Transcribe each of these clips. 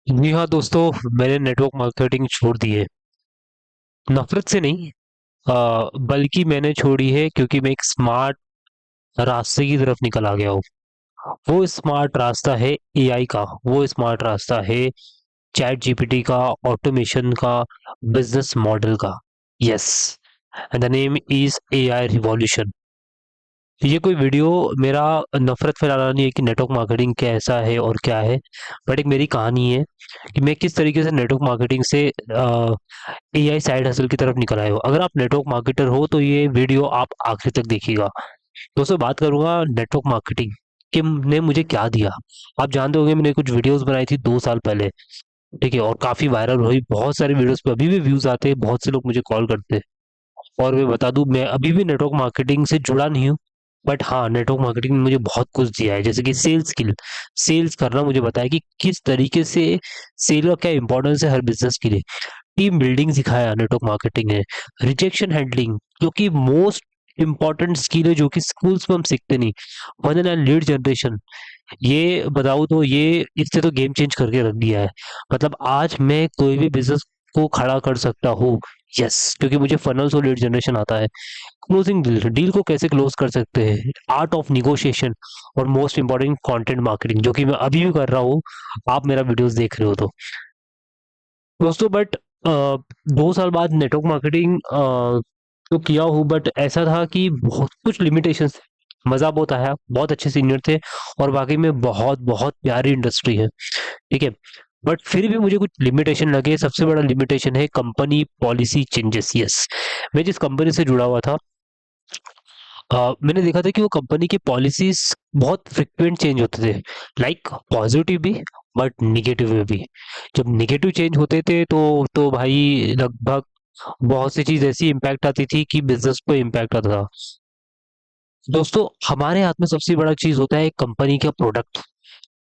जी हाँ दोस्तों, मैंने नेटवर्क मार्केटिंग छोड़ दी है। नफरत से नहीं, बल्कि मैंने छोड़ी है क्योंकि मैं एक स्मार्ट रास्ते की तरफ निकल आ गया हूँ। वो स्मार्ट रास्ता है एआई का। वो स्मार्ट रास्ता है चैट जीपीटी का, ऑटोमेशन का, बिजनेस मॉडल का। Yes, and the name is AI revolution. ये कोई वीडियो मेरा नफरत फैलाना नहीं है कि नेटवर्क मार्केटिंग कैसा है और क्या है, बट एक मेरी कहानी है कि मैं किस तरीके से नेटवर्क मार्केटिंग से एआई साइड हसल की तरफ निकल आए हो। अगर आप नेटवर्क मार्केटर हो तो ये वीडियो आप आखिर तक देखिएगा। दोस्तों, बात करूंगा नेटवर्क मार्केटिंग कि ने मुझे क्या दिया। आप जानते होंगे, मैंने कुछ वीडियोस बनाई थी 2 साल पहले, ठीक है, और काफी वायरल हुई। बहुत सारे वीडियोस पे अभी भी व्यूज आते हैं, बहुत से लोग मुझे कॉल करते हैं। और मैं बता दूं, मैं अभी भी नेटवर्क मार्केटिंग से जुड़ा नहीं हूँ, बट हाँ, नेटवर्क मार्केटिंग ने मुझे बहुत कुछ दिया है, जैसे कि सेल्स स्किल। सेल्स करना मुझे बताया कि किस तरीके से सेल का क्या इंपॉर्टेंस है हर बिजनेस के लिए। टीम बिल्डिंग सिखाया नेटवर्क मार्केटिंग है। रिजेक्शन हैंडलिंग, जो कि मोस्ट इंपॉर्टेंट स्किल है, जो कि स्कूल्स में हम सीखते नहीं। वजन एंड लीड जनरेशन, ये बताऊं तो ये इससे तो गेम चेंज करके रख दिया है। मतलब आज मैं कोई भी बिजनेस को खड़ा कर सकता हूँ। यस, क्योंकि मुझे फनल्स और लीड जनरेशन आता है। क्लोजिंग डील, डील को कैसे क्लोज कर सकते हैं, आर्ट ऑफ निगोशिएशन, और मोस्ट इंपॉर्टेंट कंटेंट मार्केटिंग, जो कि मैं अभी भी कर रहा हूँ। आप मेरा वीडियोस देख रहे हो तो दोस्तों, बट 2 साल बाद नेटवर्क मार्केटिंग तो किया हूँ, बट ऐसा था कि बहुत कुछ लिमिटेशंस थे। मजा बहुत आया, बहुत अच्छे सीनियर थे, और वाकई में बहुत बहुत प्यारी इंडस्ट्री है, ठीक है। बट फिर भी मुझे कुछ लिमिटेशन लगे। सबसे बड़ा लिमिटेशन है कंपनी पॉलिसी चेंजेस। यस, मैं जिस कंपनी से जुड़ा हुआ था, मैंने देखा था कि वो कंपनी की पॉलिसीज बहुत फ्रिक्वेंट चेंज होते थे। लाइक पॉजिटिव भी, बट निगेटिव में भी। जब निगेटिव चेंज होते थे तो भाई लगभग बहुत सी चीज ऐसी इम्पैक्ट आती थी कि बिजनेस को इम्पैक्ट आता था। दोस्तों, हमारे हाथ में सबसे बड़ा चीज होता है कंपनी का प्रोडक्ट।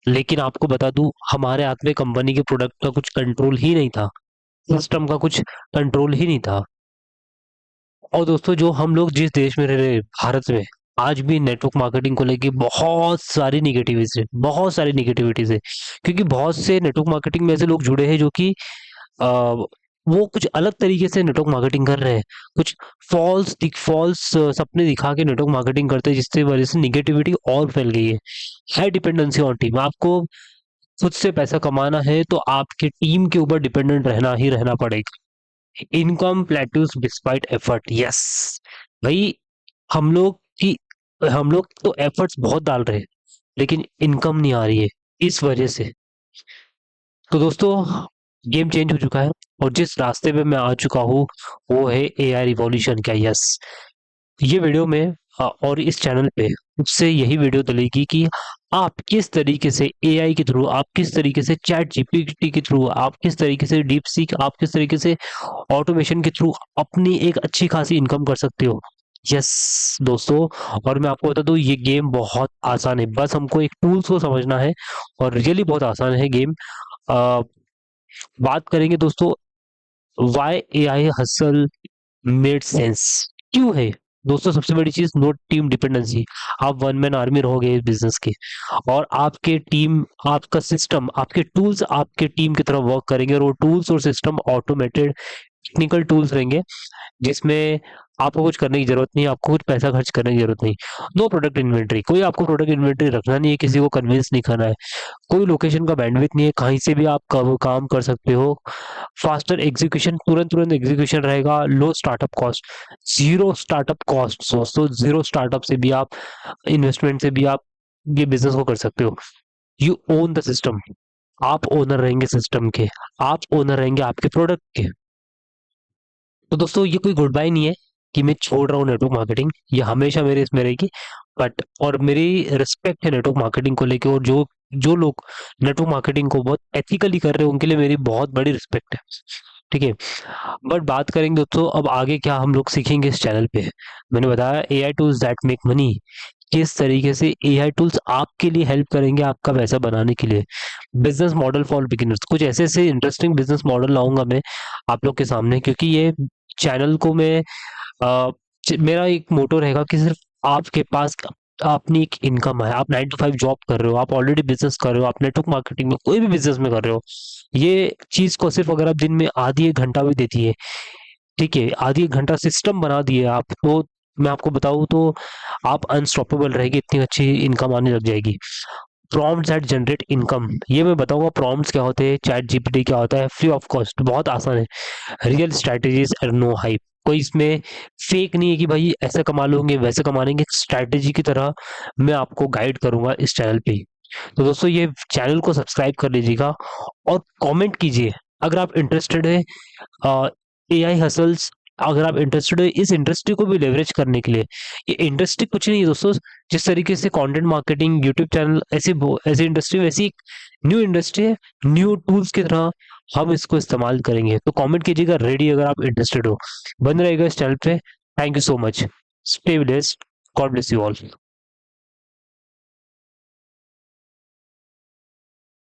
लेकिन आपको बता दूं, हमारे हाथ में कंपनी के प्रोडक्ट का कुछ कंट्रोल ही नहीं था, सिस्टम का कुछ कंट्रोल ही नहीं था। और दोस्तों, जो हम लोग जिस देश में रह रहे हैं, भारत में, आज भी नेटवर्क मार्केटिंग को लेके बहुत सारी नेगेटिविटीज है। क्योंकि बहुत से नेटवर्क मार्केटिंग में ऐसे लोग जुड़े हैं जो कि अ, वो कुछ अलग तरीके से नेटवर्क मार्केटिंग कर रहे हैं। कुछ फॉल्स सपने दिखा के नेटवर्क मार्केटिंग करते हैं, जिससे वजह से निगेटिविटी और फैल गई है डिपेंडेंसी ऑन टीम। आपको खुद से पैसा कमाना है तो आपके टीम के ऊपर डिपेंडेंट रहना ही रहना पड़ेगा। Income plateaus despite effort. Yes भाई, हम लोग की हम लोग तो एफर्ट्स बहुत डाल रहे हैं, लेकिन इनकम नहीं आ रही है, इस वजह से। तो दोस्तों, गेम चेंज हो चुका है, और जिस रास्ते पे मैं आ चुका हूँ वो है एआई रिवॉल्यूशन का। यस, ये वीडियो में और इस चैनल पे उससे यही वीडियो डलेगी कि आप किस तरीके से एआई के थ्रू, आप किस तरीके से चैट जीपीटी के थ्रू, आप किस तरीके से डीप सीक, आप किस तरीके से ऑटोमेशन के थ्रू अपनी एक अच्छी खासी इनकम कर सकते हो। यस दोस्तों, और मैं आपको बता दूं, ये गेम बहुत आसान है, बस हमको एक टूल्स को समझना है, और रियली बहुत आसान है गेम। आ, बात करेंगे दोस्तों, why AI hustle made sense, क्यों है। दोस्तों, सबसे बड़ी चीज, नो टीम डिपेंडेंसी। आप वन मैन आर्मी रहोगे इस बिजनेस के, और आपके टीम, आपका सिस्टम, आपके टूल्स आपके टीम की तरह वर्क करेंगे, और वो टूल्स और सिस्टम ऑटोमेटेड टेक्निकल टूल्स रहेंगे, जिसमें आपको कुछ करने की जरूरत नहीं है, आपको कुछ पैसा खर्च करने की जरूरत नहीं। नो प्रोडक्ट इन्वेंट्री, कोई आपको प्रोडक्ट इन्वेंट्री रखना नहीं है, किसी को कन्विंस नहीं करना है। कोई लोकेशन का बैंडविड्थ नहीं है, कहीं से भी आप काम कर सकते हो। फास्टर एग्जीक्यूशन, तुरंत तुरंत एग्जीक्यूशन रहेगा। Low startup cost, zero startup cost दोस्तों, जीरो स्टार्टअप से भी आप, इन्वेस्टमेंट से भी आप ये बिजनेस को कर सकते हो। यू ओन द सिस्टम, आप ओनर रहेंगे सिस्टम के, आप ओनर रहेंगे आपके प्रोडक्ट के। तो दोस्तों, ये कोई गुड बाय नहीं है कि मैं छोड़ रहा हूँ नेटवर्क मार्केटिंग, ये हमेशा मेरे इसमें रहेगी। बट और मेरी रिस्पेक्ट है नेटवर्क मार्केटिंग को लेके, और जो जो लोग नेटवर्क मार्केटिंग को बहुत एथिकली कर रहे हैं, उनके लिए मेरी बहुत बड़ी रिस्पेक्ट है, ठीक है। बट बात करेंगे दोस्तों, अब आगे क्या हम लोग सीखेंगे इस चैनल पे। मैंने बताया AI tools that make money, किस तरीके से एआई टूल्स आपके लिए हेल्प करेंगे आपका पैसा बनाने के लिए। बिजनेस मॉडल फॉर बिगिनर्स, कुछ ऐसे ऐसे इंटरेस्टिंग बिजनेस मॉडल लाऊंगा मैं आप लोग के सामने, क्योंकि ये चैनल को मैं मेरा एक मोटो रहेगा कि सिर्फ आपके पास अपनी एक इनकम है, आप 9 to 5 जॉब कर रहे हो, आप ऑलरेडी बिजनेस कर रहे हो, आप नेटवर्क मार्केटिंग में कोई भी बिजनेस में कर रहे हो, ये चीज को सिर्फ अगर आप दिन में आधी एक घंटा भी देती है, ठीक है, आधी एक घंटा सिस्टम बना दिए आप, तो मैं आपको बताऊं तो आप अनस्टॉपेबल रहेगी, इतनी अच्छी इनकम आने लग जाएगी। प्रॉम्प्ट्स दैट जनरेट इनकम, ये मैं बताऊंगा प्रॉम्प्ट्स क्या होते हैं, चैट जीपीटी क्या होता है, फ्री ऑफ कॉस्ट, बहुत आसान है। रियल स्ट्रैटेजीज और नो हाइप, कोई इसमें फेक नहीं है कि भाई ऐसे कमा लोगे वैसे कमा लेंगे, स्ट्रैटेजी की तरह मैं आपको गाइड करूंगा इस चैनल पे। तो दोस्तों ये चैनल को सब्सक्राइब कर लीजिएगा और कमेंट कीजिए अगर आप इंटरेस्टेड है एआई हसल्स, अगर आप इंटरेस्टेड हो इस इंडस्ट्री को भी लेवरेज करने के लिए। ये इंडस्ट्री कुछ नहीं है दोस्तों, जिस तरीके से कंटेंट मार्केटिंग यूट्यूब चैनल ऐसी इंडस्ट्री, वैसी एक न्यू इंडस्ट्री है, न्यू टूल्स की तरह हम इसको इस्तेमाल करेंगे। तो कमेंट कीजिएगा रेडी अगर आप इंटरेस्टेड हो, बन रहेगा इस चैनल पे। Thank you so much, stay blessed, God bless you all.